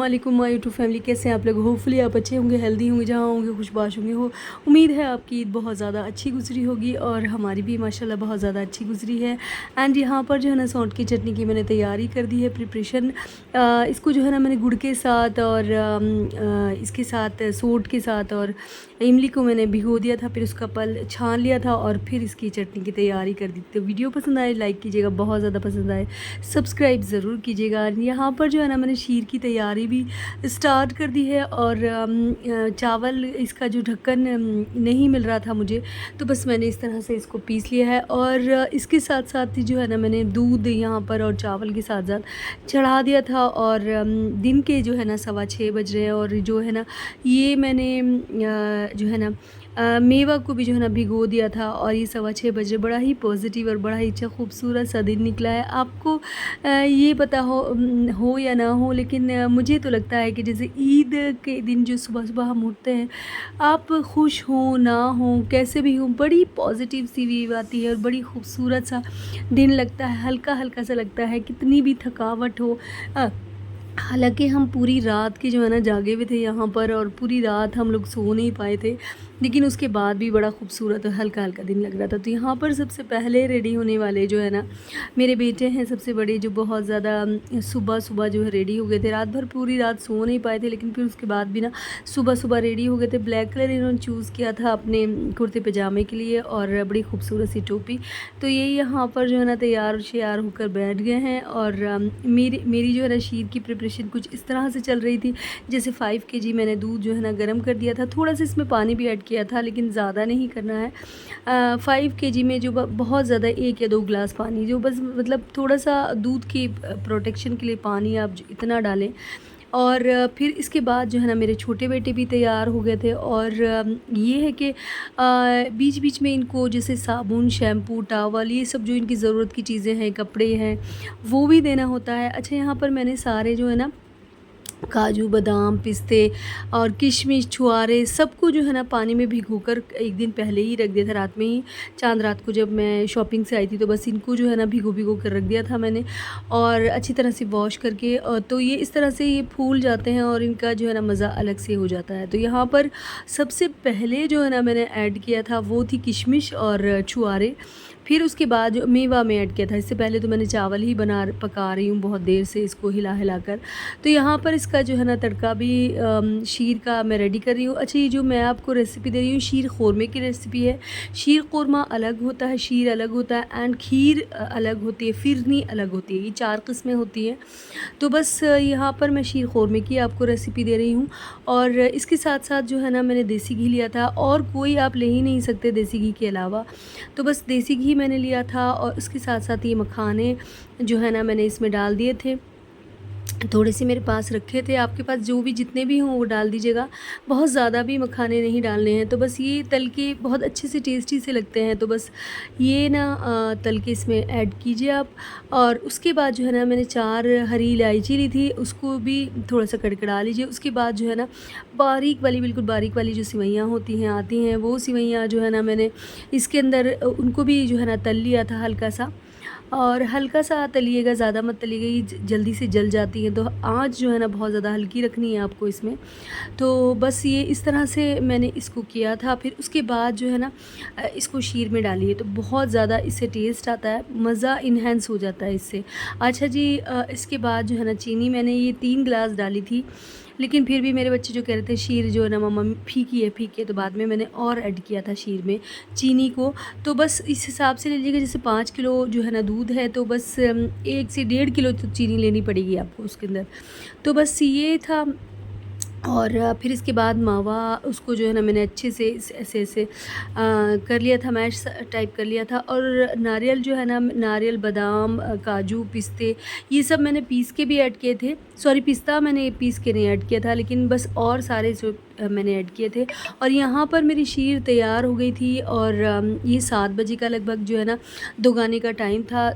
वालेकुम my YouTube family, कैसे हैं आप लोग। होपफुली आप अच्छे होंगे, हेल्दी होंगे, जहाँ होंगे खुशबाश होंगे। हो उम्मीद है आपकी ईद बहुत ज़्यादा अच्छी गुजरी होगी और हमारी भी माशाल्लाह बहुत ज़्यादा अच्छी गुजरी है। एंड यहाँ पर जो है ना सौंठ की चटनी की मैंने तैयारी कर दी है, प्रिपरेशन। इसको जो है ना मैंने गुड़ के साथ और इसके साथ सौंठ के साथ और इमली को मैंने भिगो दिया था, फिर उसका पल छान लिया था और फिर इसकी चटनी की तैयारी कर दी। तो वीडियो पसंद आए लाइक कीजिएगा, बहुत ज़्यादा पसंद आए सब्सक्राइब ज़रूर कीजिएगा। यहाँ पर जो है ना मैंने शीर की तैयारी भी स्टार्ट कर दी है और चावल इसका जो ढक्कन नहीं मिल रहा था मुझे, तो बस मैंने इस तरह से इसको पीस लिया है। और इसके साथ साथ ही जो है ना मैंने दूध यहाँ पर और चावल के साथ साथ चढ़ा दिया था। और दिन के जो है ना 6:15 बज रहे हैं और जो है ना ये मैंने जो है ना मेवा को भी जो है ना भिगो दिया था और ये 6:15 बजे बड़ा ही पॉजिटिव और बड़ा ही अच्छा खूबसूरत सा दिन निकला है। आपको ये पता हो या ना हो, लेकिन मुझे तो लगता है कि जैसे ईद के दिन जो सुबह सुबह हम उठते हैं, आप खुश हो ना हो कैसे भी हो, बड़ी पॉजिटिव सी वीव आती है और बड़ी खूबसूरत सा दिन लगता है, हल्का हल्का सा लगता है। कितनी भी थकावट हो, हालांकि हम पूरी रात की जो है ना जागे हुए थे यहाँ पर और पूरी रात हम लोग सो नहीं पाए थे, लेकिन उसके बाद भी बड़ा खूबसूरत और हल्का हल्का दिन लग रहा था। तो यहाँ पर सबसे पहले रेडी होने वाले जो है ना मेरे बेटे हैं सबसे बड़े, जो बहुत ज़्यादा सुबह सुबह जो है रेडी हो गए थे। रात भर पूरी रात सो नहीं पाए थे, लेकिन फिर उसके बाद भी ना सुबह सुबह रेडी हो गए थे। ब्लैक कलर इन्होंने चूज़ किया था अपने कुर्ते पजामे के लिए और बड़ी खूबसूरत सी टोपी। तो ये यहाँ पर जो है ना तैयार श्यार होकर बैठ गए हैं। और मेरी जो है ना शीर की प्रिपरेशन कुछ इस तरह से चल रही थी, जैसे 5 kg मैंने दूध जो है ना गर्म कर दिया था, थोड़ा सा इसमें पानी भी ऐड किया था, लेकिन ज़्यादा नहीं करना है। 5 kg में जो बहुत ज़्यादा 1 या 2 गिलास पानी, जो बस मतलब थोड़ा सा दूध की प्रोटेक्शन के लिए पानी आप इतना डालें। और फिर इसके बाद जो है ना मेरे छोटे बेटे भी तैयार हो गए थे। और ये है कि बीच बीच में इनको जैसे साबुन, शैम्पू, टावल, ये सब जो इनकी ज़रूरत की चीज़ें हैं, कपड़े हैं, वो भी देना होता है। अच्छा, यहाँ पर मैंने सारे जो है ना काजू, बादाम, पिस्ते और किशमिश, छुआरे सबको जो है ना पानी में भिगोकर एक दिन पहले ही रख दिया था, रात में ही। चांद रात को जब मैं शॉपिंग से आई थी तो बस इनको जो है ना भिगो कर रख दिया था मैंने, और अच्छी तरह से वॉश करके। तो ये इस तरह से ये फूल जाते हैं और इनका जो है ना मज़ा अलग से हो जाता है। तो यहाँ पर सबसे पहले जो है ना मैंने ऐड किया था वो थी किशमिश और छुआरे। फिर उसके बाद जो मेवा में ऐड किया था, इससे पहले तो मैंने चावल ही पका रही हूँ बहुत देर से इसको हिला हिला कर। तो यहाँ पर इसका जो है ना तड़का भी शीर का मैं रेडी कर रही हूँ। अच्छा, ये जो मैं आपको रेसिपी दे रही हूँ शीर ख़ोरमे की रेसिपी है। शीर ख़ोरमा अलग होता है, शीर अलग होता है एंड खीर अलग होती है, फिरनी अलग होती है। ये 4 किस्में होती हैं। तो बस यहाँ पर मैं शीर ख़ोरमे की आपको रेसिपी दे रही हूँ। और इसके साथ साथ जो है ना मैंने देसी घी लिया था, और कोई आप ले ही नहीं सकते देसी घी के अलावा, तो बस देसी घी मैंने लिया था। और उसके साथ साथ ये मखाने जो है ना मैंने इसमें डाल दिए थे, थोड़े से मेरे पास रखे थे। आपके पास जो भी जितने भी हों वो डाल दीजिएगा, बहुत ज़्यादा भी मखाने नहीं डालने हैं। तो बस ये तल के बहुत अच्छे से टेस्टी से लगते हैं, तो बस ये ना तल के इसमें ऐड कीजिए आप। और उसके बाद जो है ना मैंने 4 हरी इलायची ली थी, उसको भी थोड़ा सा कड़कड़ा लीजिए। उसके बाद जो है ना बारीक वाली, बिल्कुल बारीक वाली जो सिवैयाँ होती हैं आती हैं, वो सिवैयाँ जो है ना मैंने इसके अंदर उनको भी जो है ना तल लिया था हल्का सा। और हल्का सा तलिएगा, ज़्यादा मत तलिएगा, ये जल्दी से जल जाती है। तो आँच जो है ना बहुत ज़्यादा हल्की रखनी है आपको इसमें। तो बस ये इस तरह से मैंने इसको किया था। फिर उसके बाद जो है ना इसको शीर में डालिए, तो बहुत ज़्यादा इससे टेस्ट आता है, मज़ा इन्हेंस हो जाता है इससे। अच्छा जी, इसके बाद जो है ना चीनी मैंने ये 3 गिलास डाली थी, लेकिन फिर भी मेरे बच्चे जो कह रहे थे शीर जो है ना मम्मा फीकी है फीकी है, तो बाद में मैंने और ऐड किया था शीर में चीनी को। तो बस इस हिसाब से ले लीजिएगा, जैसे 5 किलो जो है ना दूध है, तो बस 1 से 1.5 किलो तो चीनी लेनी पड़ेगी आपको उसके अंदर। तो बस ये था। और फिर इसके बाद मावा उसको जो है ना मैंने अच्छे से ऐसे ऐसे कर लिया था, मैश टाइप कर लिया था। और नारियल जो है ना, नारियल, बादाम, काजू, पिस्ते, ये सब मैंने पीस के भी ऐड किए थे। सॉरी, पिस्ता मैंने पीस के नहीं ऐड किया था, लेकिन बस और सारे जो मैंने ऐड किए थे। और यहाँ पर मेरी शीर तैयार हो गई थी और ये 7 बजे का लगभग जो है ना दोगाने का टाइम था,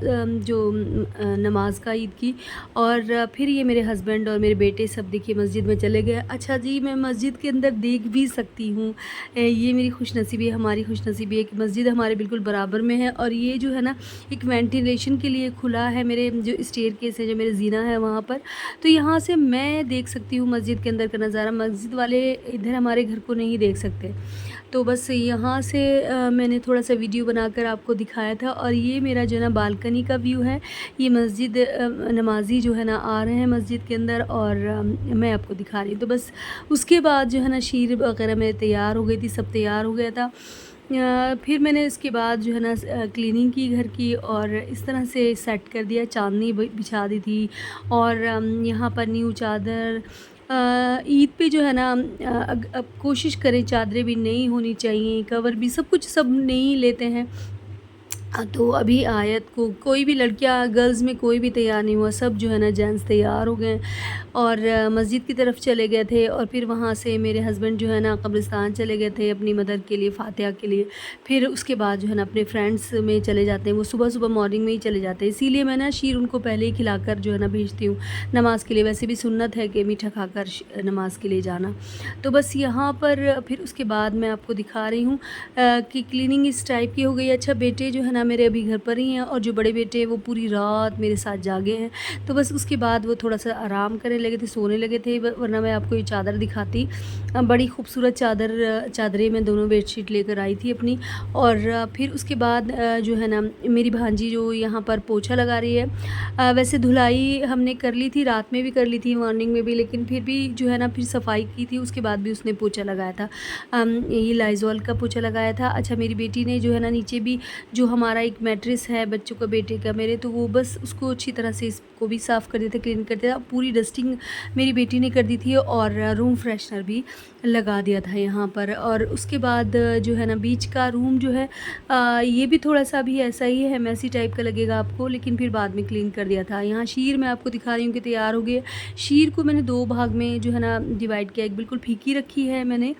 नमाज का ईद की। और फिर ये मेरे हस्बैंड और मेरे बेटे सब देखिए मस्जिद में चले गए। अच्छा जी, मैं मस्जिद के अंदर देख भी सकती हूँ, ये मेरी खुशनसीबी है, हमारी खुशनसीबी है कि मस्जिद हमारे बिल्कुल बराबर में है। और ये जो है ना एक वेंटिलेशन के लिए खुला है, मेरे जो स्टेयरकेस है, जो मेरे ज़ीना है वहाँ पर, तो यहाँ से मैं देख सकती हूँ मस्जिद के अंदर का नज़ारा। मस्जिद वाले इधर हमारे घर को नहीं देख सकते। तो बस यहाँ से मैंने थोड़ा-सा वीडियो बनाकर आपको दिखाया था। और ये मेरा जो है ना बालकनी का व्यू है। ये मस्जिद नमाज़ी जो है ना आ रहे हैं मस्जिद के अंदर और मैं आपको दिखा रही हूँ। तो बस उसके बाद जो है ना शीर वग़ैरह मेरी तैयार हो गई थी, सब तैयार हो गया था। फिर मैंने इसके बाद जो है ना क्लीनिंग की घर की और इस तरह से सेट कर दिया, चाँदनी बिछा दी थी। और यहाँ पर न्यू चादर, ईद पे जो है ना अब कोशिश करें चादरें भी नई होनी चाहिए, कवर भी, सब कुछ सब नई लेते हैं। तो अभी आयत को कोई भी लड़कियां, गर्ल्स में कोई भी तैयार नहीं हुआ, सब जो है ना जेंट्स तैयार हो गए और मस्जिद की तरफ चले गए थे। और फिर वहाँ से मेरे हस्बैंड जो है ना कब्रिस्तान चले गए थे अपनी मदर के लिए, फातिहा के लिए। फिर उसके बाद जो है ना अपने फ्रेंड्स में चले जाते हैं, वो सुबह सुबह मॉर्निंग में ही चले जाते हैं, इसीलिए मैं ना शीर उनको पहले ही खिलाकर जो है ना भेजती हूँ नमाज़ के लिए। वैसे भी सुन्नत है कि मीठा खाकर नमाज़ के लिए जाना। तो बस यहाँ पर फिर उसके बाद मैं आपको दिखा रही हूँ कि क्लीनिंग इस टाइप की हो गई। अच्छा, बेटे जो है ना मेरे अभी घर पर ही हैं और जो बड़े बेटे वो पूरी रात मेरे साथ जागे हैं। तो बस उसके बाद वो थोड़ा-सा आराम करने लगे थे, सोने लगे थे, वरना मैं आपको ये चादर दिखाती। बड़ी खूबसूरत चादरें मैं दोनों बेडशीट लेकर आई थी अपनी। और फिर उसके बाद जो है ना मेरी भांजी जो यहाँ पर पोछा लगा रही है। वैसे धुलाई हमने कर ली थी, रात में भी कर ली थी, मॉर्निंग में भी, लेकिन फिर भी जो है ना फिर सफाई की थी, उसके बाद भी उसने पोछा लगाया था। ये लाइज़ॉल का पोछा लगाया था। अच्छा, मेरी बेटी ने जो है ना नीचे भी जो हमारा एक मैट्रेस है बच्चों का, बेटे का मेरे, तो वो बस उसको अच्छी तरह से इसको भी साफ़ कर दिया था, क्लीन कर दिया था। पूरी डस्टिंग मेरी बेटी ने कर दी थी और रूम फ्रेशनर भी लगा दिया था यहाँ पर। और उसके बाद जो है ना बीच का रूम जो है ये भी थोड़ा-सा अभी ऐसा ही है, मैसी टाइप का लगेगा आपको, लेकिन फिर बाद में क्लीन कर दिया था। यहाँ शीर मैं आपको दिखा रही हूँ कि तैयार हो गई है। शीर को मैंने 2 भाग में जो है ना डिवाइड किया, एक बिल्कुल फीकी रखी है मैंने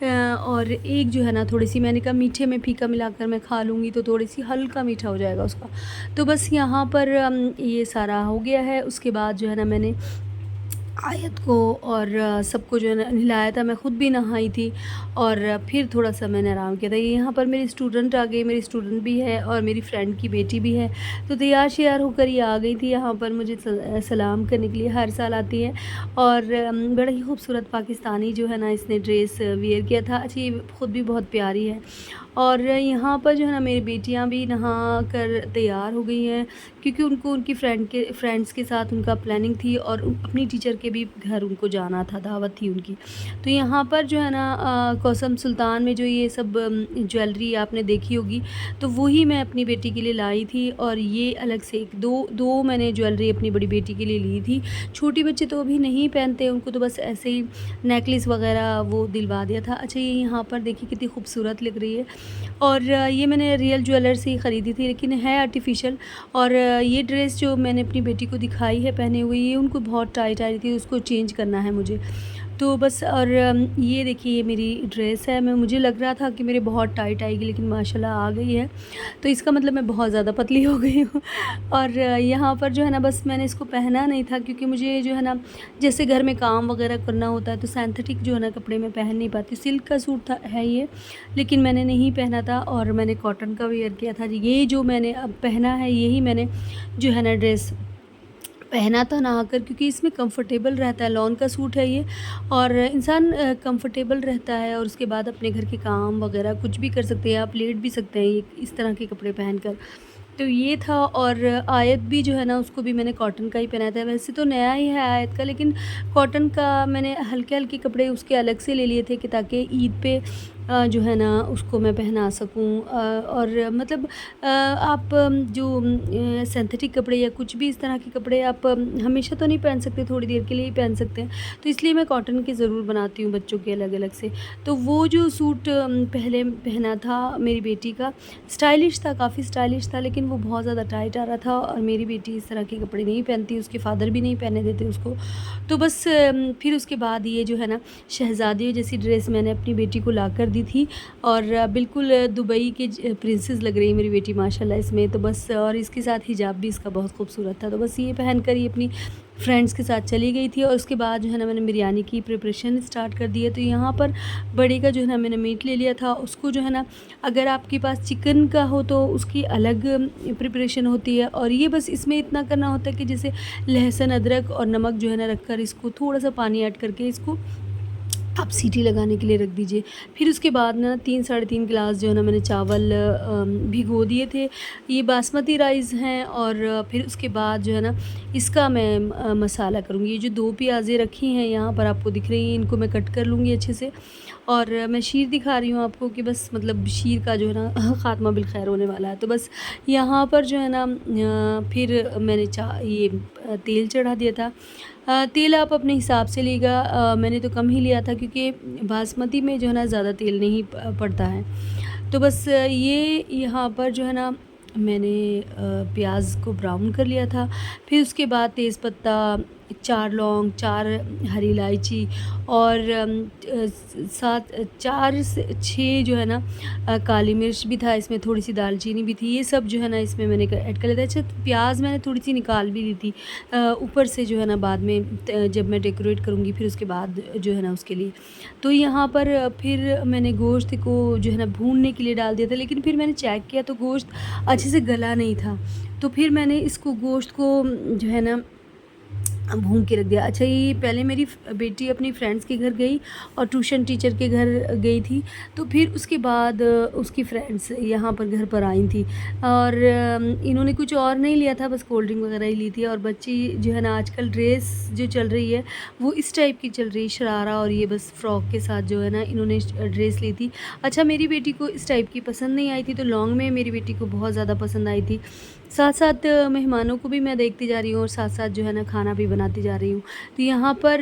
और एक जो है ना थोड़ी-सी मैंने कहा मीठे में फीका मिलाकर मैं खा लूँगी तो थोड़ी-सी हल्का मीठा हो जाएगा उसका। तो बस यहाँ पर ये सारा हो गया है। उसके बाद जो है ना मैंने आयत को और सबको जो है ना नहलाया था, मैं ख़ुद भी नहाई थी और फिर थोड़ा-सा मैंने आराम किया था। ये यहाँ पर मेरी स्टूडेंट आ गई, मेरी स्टूडेंट भी है और मेरी फ्रेंड की बेटी भी है, तो तैयार-श्यार होकर ये आ गई थी यहाँ पर मुझे सलाम करने के लिए। हर साल आती है और बड़ा ही खूबसूरत पाकिस्तानी जो है ना इसने ड्रेस वियर किया था। अच्छा, ये ख़ुद भी बहुत प्यारी है। और यहाँ पर जो है ना मेरी बेटियाँ भी नहा कर तैयार हो गई हैं, क्योंकि उनको उनकी फ्रेंड्स के साथ उनका प्लानिंग थी और अपनी टीचर के भी घर उनको जाना था, दावत थी उनकी। तो यहाँ पर जो है ना कौसम सुल्तान में जो ये सब ज्वेलरी आपने देखी होगी, तो वही मैं अपनी बेटी के लिए लाई थी। और ये अलग से एक दो मैंने ज्वेलरी अपनी बड़ी बेटी के लिए ली थी। छोटी बच्चे तो अभी नहीं पहनते, उनको तो बस ऐसे ही नेकलेस वगैरह वो दिलवा दिया था। अच्छा, ये यहाँ पर देखिए कितनी खूबसूरत लग रही है। और ये मैंने रियल ज्वेलर से ही ख़रीदी थी, लेकिन है आर्टिफिशियल। और ये ड्रेस जो मैंने अपनी बेटी को दिखाई है पहने हुए, ये उनको बहुत टाइट आ रही थी, उसको चेंज करना है मुझे। तो बस, और ये देखिए ये मेरी ड्रेस है। मुझे लग रहा था कि मेरे बहुत टाइट आएगी, लेकिन माशाल्लाह आ गई है, तो इसका मतलब मैं बहुत ज़्यादा पतली हो गई हूँ। और यहाँ पर जो है ना बस मैंने इसको पहना नहीं था, क्योंकि मुझे जो है ना जैसे घर में काम वगैरह करना होता है तो सिंथेटिक जो है ना कपड़े मैं पहन नहीं पाती। सिल्क का सूट था है ये, लेकिन मैंने नहीं पहना था और मैंने कॉटन का वेयर किया था। ये जो मैंने अब पहना है, यही मैंने जो है ना ड्रेस पहना था नहाकर, क्योंकि इसमें कंफर्टेबल रहता है। लॉन का सूट है ये और इंसान कंफर्टेबल रहता है और उसके बाद अपने घर के काम वगैरह कुछ भी कर सकते हैं, आप लेट भी सकते हैं ये इस तरह के कपड़े पहनकर। तो ये था। और आयत भी जो है ना उसको भी मैंने कॉटन का ही पहनाया था। वैसे तो नया ही है आयत का, लेकिन कॉटन का मैंने हल्के-हल्के कपड़े उसके अलग से ले लिए थे कि ताकि ईद पे जो है ना उसको मैं पहना सकूँ। और मतलब आप जो सिंथेटिक कपड़े या कुछ भी इस तरह के कपड़े आप हमेशा तो नहीं पहन सकते, थोड़ी देर के लिए ही पहन सकते हैं। तो इसलिए मैं कॉटन के ज़रूर बनाती हूँ बच्चों के अलग-अलग से। तो वो जो सूट पहले पहना था मेरी बेटी का, स्टाइलिश था, काफ़ी स्टाइलिश था, लेकिन वो बहुत ज़्यादा टाइट आ रहा था और मेरी बेटी इस तरह के कपड़े नहीं पहनती, उसके फ़ादर भी नहीं पहनने देते उसको। तो बस फिर उसके बाद ये जो है ना शहज़ादियों जैसी ड्रेस मैंने अपनी बेटी को लाकर दी थी और बिल्कुल दुबई की प्रिंसेस लग रही है मेरी बेटी माशाल्लाह इसमें। तो बस और इसके साथ हिजाब भी इसका बहुत खूबसूरत था। तो बस ये पहन कर ये अपनी फ्रेंड्स के साथ चली गई थी और उसके बाद जो है ना मैंने बिरयानी की प्रिपरेशन स्टार्ट कर दी है। तो यहाँ पर बड़े का जो है ना मैंने मीट ले लिया था, उसको जो है ना अगर आपके पास चिकन का हो तो उसकी अलग प्रिपरेशन होती है और ये बस इसमें इतना करना होता है कि जैसे लहसुन, अदरक और नमक जो है ना रखकर इसको थोड़ा-सा पानी ऐड करके इसको आप सीटी लगाने के लिए रख दीजिए। फिर उसके बाद ना 3 साढ़े 3 गिलास जो है ना मैंने चावल भिगो दिए थे। ये बासमती राइस हैं और फिर उसके बाद जो है ना इसका मैं मसाला करूँगी। ये जो 2 प्याज़ें रखी हैं यहाँ पर आपको दिख रही हैं, इनको मैं कट कर लूँगी अच्छे से। और मैं शीर दिखा रही हूँ आपको कि बस मतलब शीर का जो है ना ख़ात्मा बिलखैर होने वाला है। तो बस यहाँ पर जो है ना फिर मैंने ये तेल चढ़ा दिया था। तेल आप अपने हिसाब से लीजिएगा, मैंने तो कम ही लिया था क्योंकि बासमती में जो है ना ज़्यादा तेल नहीं पड़ता है। तो बस ये यहाँ पर जो है ना मैंने प्याज को ब्राउन कर लिया था। फिर उसके बाद तेज़पत्ता, 4 लौंग, 4 हरी इलायची और 4 से 6 जो है ना काली मिर्च भी था इसमें, थोड़ी-सी दालचीनी भी थी। ये सब जो है ना इसमें मैंने ऐड कर लिया था। अच्छा, प्याज मैंने थोड़ी-सी निकाल भी ली थी ऊपर से जो है ना बाद में जब मैं डेकोरेट करूँगी फिर उसके बाद जो है ना उसके लिए। तो यहाँ पर फिर मैंने गोश्त को जो है ना भूनने के लिए डाल दिया था, लेकिन फिर मैंने चेक किया तो गोश्त अच्छे से गला नहीं था। तो फिर मैंने इसको गोश्त को जो है ना भून के रख दिया। अच्छा, ये पहले मेरी बेटी अपनी फ्रेंड्स के घर गई और ट्यूशन टीचर के घर गई थी, तो फिर उसके बाद उसकी फ्रेंड्स यहाँ पर घर पर आई थी और इन्होंने कुछ और नहीं लिया था, बस कोल्ड ड्रिंक वगैरह ही ली थी। और बच्ची जो है ना आजकल ड्रेस जो चल रही है वो इस टाइप की चल रही है, शरारा और ये बस फ्रॉक के साथ जो है ना इन्होंने ड्रेस ली थी। अच्छा, मेरी बेटी को इस टाइप की पसंद नहीं आई थी, तो लॉन्ग में मेरी बेटी को बहुत ज़्यादा पसंद आई थी। साथ-साथ मेहमानों को भी मैं देखती जा रही हूँ और साथ-साथ जो है ना खाना भी बनाती जा रही हूँ। तो यहाँ पर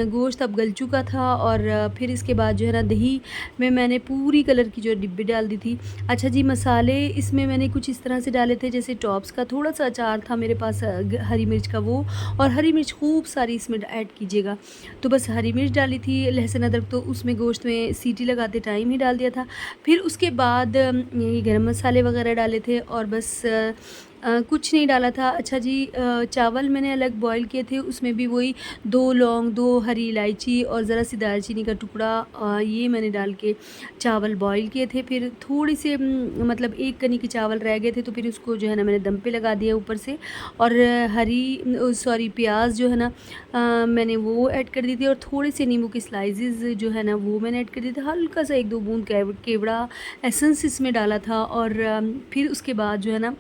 गोश्त अब गल चुका था और फिर इसके बाद जो है ना दही में मैंने पूरी कलर की जो डिब्बी डाल दी थी। अच्छा जी, मसाले इसमें मैंने कुछ इस तरह से डाले थे, जैसे टॉप्स का थोड़ा-सा अचार था मेरे पास हरी मिर्च का, वो और हरी मिर्च खूब सारी इसमें ऐड कीजिएगा। तो बस हरी मिर्च डाली थी, लहसुन अदरक तो उसमें गोश्त में सीटी लगाते टाइम ही डाल दिया था। फिर उसके बाद ये गरम मसाले वगैरह डाले थे और बस कुछ नहीं डाला था। अच्छा जी, चावल मैंने अलग बॉईल किए थे, उसमें भी वही 2 लौंग, 2 हरी इलायची और ज़रा सी दालचीनी का टुकड़ा ये मैंने डाल के चावल बॉईल किए थे। फिर थोड़ी से मतलब 1 कनी के चावल रह गए थे, तो फिर उसको जो है ना मैंने दम पे लगा दिया ऊपर से और प्याज जो है ना मैंने वो ऐड कर दी थी और थोड़े से नींबू के स्लाइसेस जो है ना वो मैंने ऐड कर दिए थे। हल्का सा 1-2 बूंद केवड़ा एसेंस इसमें डाला था और फिर उसके बाद जो है ना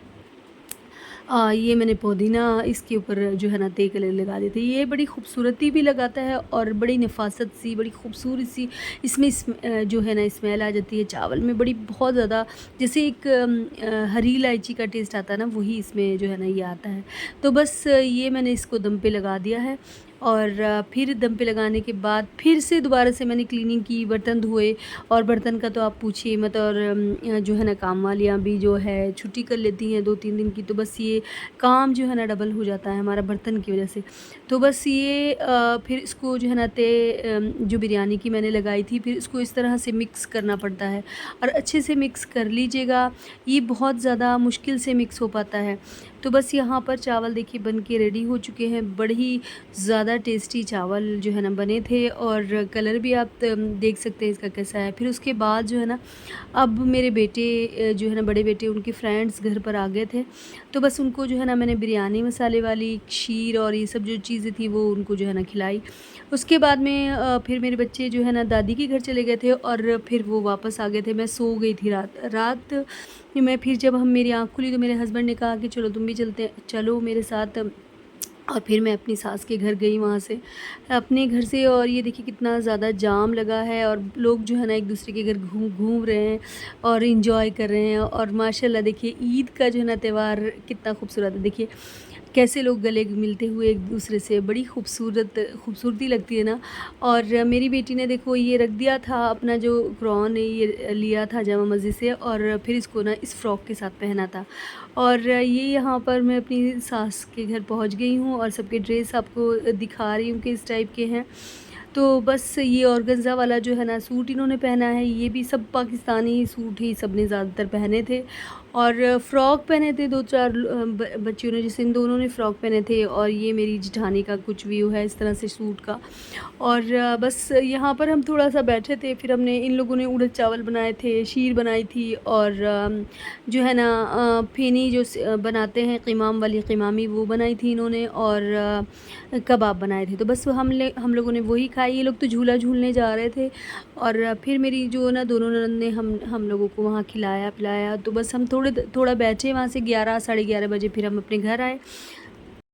ये मैंने पुदीना इसके ऊपर जो है ना तेल कलर लगा दिए थे। ये बड़ी खूबसूरती भी लगाता है और बड़ी नफ़ासत सी, बड़ी खूबसूरत सी इसमें जो है ना स्मेल आ जाती है चावल में, बड़ी बहुत ज़्यादा, जैसे एक हरी इलायची का टेस्ट आता है ना, वही इसमें जो है ना ये आता है। तो बस ये मैंने इसको दम पे लगा दिया है और फिर दम पे लगाने के बाद फिर से दोबारा से मैंने क्लीनिंग की, बर्तन धोए और बर्तन का तो आप पूछिए मत। और जो है ना काम वालियाँ भी जो है छुट्टी कर लेती हैं 2-3 दिन की, तो बस ये काम जो है ना डबल हो जाता है हमारा बर्तन की वजह से। तो बस ये फिर इसको जो है ना जो बिरयानी की मैंने लगाई थी, फिर इसको इस तरह से मिक्स करना पड़ता है और अच्छे से मिक्स कर लीजिएगा। ये बहुत ज़्यादा मुश्किल से मिक्स हो पाता है। तो बस यहाँ पर चावल देखिए बन के रेडी हो चुके हैं। बड़े ही ज़्यादा टेस्टी चावल जो है ना बने थे और कलर भी आप देख सकते हैं इसका कैसा है। फिर उसके बाद जो है ना अब मेरे बेटे जो है ना बड़े बेटे, उनके फ्रेंड्स घर पर आ गए थे, तो बस उनको जो है ना मैंने बिरयानी मसाले वाली खीर और ये सब जो चीज़ें थी वो उनको जो है ना खिलाई। उसके बाद में फिर मेरे बच्चे जो है ना दादी के घर चले गए थे और फिर वो वापस आ गए थे। मैं सो गई थी रात में। फिर जब मेरी आँख खुली तो मेरे हस्बैंड ने कहा कि चलो तुम भी चलो मेरे साथ और फिर मैं अपनी सास के घर गई वहाँ से अपने घर से। और ये देखिए कितना ज़्यादा जाम लगा है और लोग जो है ना एक दूसरे के घर घूम घूम रहे हैं और इंजॉय कर रहे हैं। और माशाल्लाह देखिए ईद का जो है ना त्यौहार कितना खूबसूरत है। देखिए कैसे लोग गले मिलते हुए एक दूसरे से, बड़ी खूबसूरती लगती है ना। और मेरी बेटी ने देखो ये रख दिया था अपना जो क्रॉन है, ये लिया था जामा मस्जिद से और फिर इसको ना इस फ़्रॉक के साथ पहना था। और ये यहाँ पर मैं अपनी सास के घर पहुँच गई हूँ और सबके ड्रेस आपको दिखा रही हूँ कि इस टाइप के हैं। तो बस ये ऑर्गेन्ज़ा वाला जो है ना सूट इन्होंने पहना है, ये भी सब पाकिस्तानी सूट ही सब ने ज़्यादातर पहने थे। और फ़्रॉक पहने थे 2-4 बच्चियों ने, जैसे इन दोनों ने फ़्रॉक पहने थे। और ये मेरी जेठानी का कुछ व्यू है इस तरह से सूट का। और बस यहाँ पर हम थोड़ा-सा बैठे थे, फिर हमने इन लोगों ने उड़द चावल बनाए थे, शीर बनाई थी और जो है ना फेनी जो बनाते हैं क़िमाम वाली क़िमामी, वो बनाई थी इन्होंने। और कबाब बनाए थे। तो बस हम लोगों ने वही खाई। ये लोग तो झूला झूलने जा रहे थे और फिर मेरी जो ना दोनों ननद ने हम लोगों को वहाँ खिलाया पिलाया। तो बस हम थोड़ा बैठे वहाँ से 11 साढ़े 11 बजे फिर हम अपने घर आए।